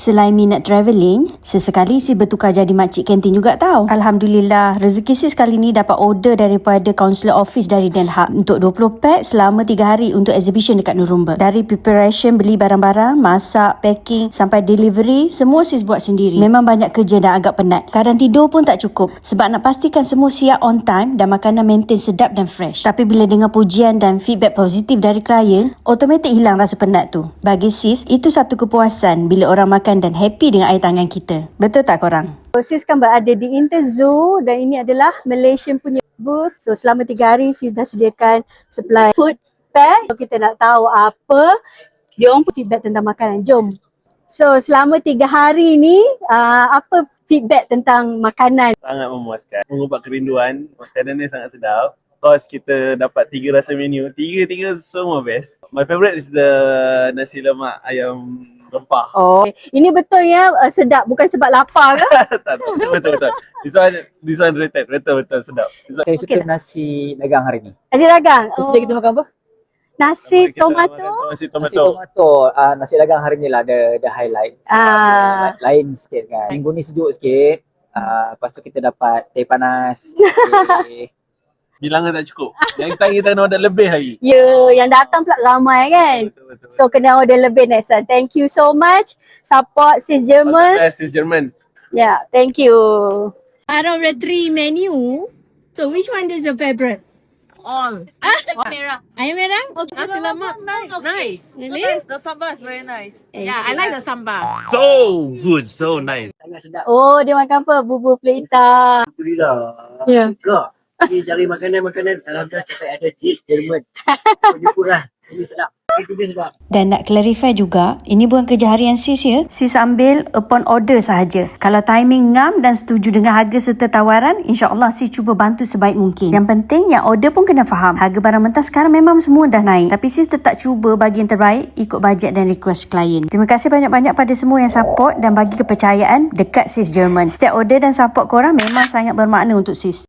Selain minat travelling, sesekali sis bertukar jadi makcik kantin juga tau. Alhamdulillah, rezeki sis kali ni dapat order daripada Consular Office dari Den Haag untuk 20 pack selama 3 hari untuk exhibition dekat Nuremberg. Dari preparation beli barang-barang, masak, packing sampai delivery, semua sis buat sendiri. Memang banyak kerja dan agak penat. Kadang tidur pun tak cukup sebab nak pastikan semua siap on time dan makanan maintain sedap dan fresh. Tapi bila dengar pujian dan feedback positif dari klien, automatik hilang rasa penat tu. Bagi sis, itu satu kepuasan bila orang makan dan happy dengan air tangan kita. Betul tak korang? Sis kan berada di Interzoo dan ini adalah Malaysian punya booth. So selama 3 hari sis dah sediakan supply food pack. So kita nak tahu apa dia orang pun feedback tentang makanan. Jom. So selama 3 hari ni apa feedback tentang makanan? Sangat memuaskan. Mengubah kerinduan. Makanan ni sangat sedap. Cause kita dapat 3 rasa menu. Tiga semua best. My favourite is the nasi lemak ayam rempah. Oh, ini betul ya sedap, bukan sebab lapar ke? Tak, betul. This one rated. Betul sedap. Saya suka nasi dagang hari ni. Nasi dagang. Terus kita makan apa? Nasi tomato. Nasi Nasi tomato. tomato. Nasi dagang hari ni lah the highlight. Lain sikit kan. Minggu ni sejuk sikit. Lepas tu kita dapat teh panas. Okay. Bilangan tak cukup. Yang kita kena order lebih lagi. Ya, yang datang pula ramai kan. Betul. So kena order lebih next time. Thank you so much. Support sis German. Best is German. Yeah, thank you. Out of the 3 menu, so which one is your favorite? All. Merah. Ayam merah? Nasi lemak nice. Really? The sambal is very nice. Yeah, I like the sambal. So good, so nice. Sangat sedap. Oh, dia makan apa? Bubur kulit hitam. Alhamdulillah. Ya. Suka. Dia cari makanan. Alhamdulillah sampai ada cheese Jerman. Jepun lah. Ini sedap. Itu dia sedap. Dan nak clarify juga, ini bukan kerja harian sis ya. Sis ambil upon order sahaja. Kalau timing ngam dan setuju dengan harga serta tawaran, insya-Allah sis cuba bantu sebaik mungkin. Yang penting yang order pun kena faham. Harga barang mentah sekarang memang semua dah naik. Tapi sis tetap cuba bagi yang terbaik ikut bajet dan request klien. Terima kasih banyak-banyak pada semua yang support dan bagi kepercayaan dekat sis German. Setiap order dan support korang memang sangat bermakna untuk sis.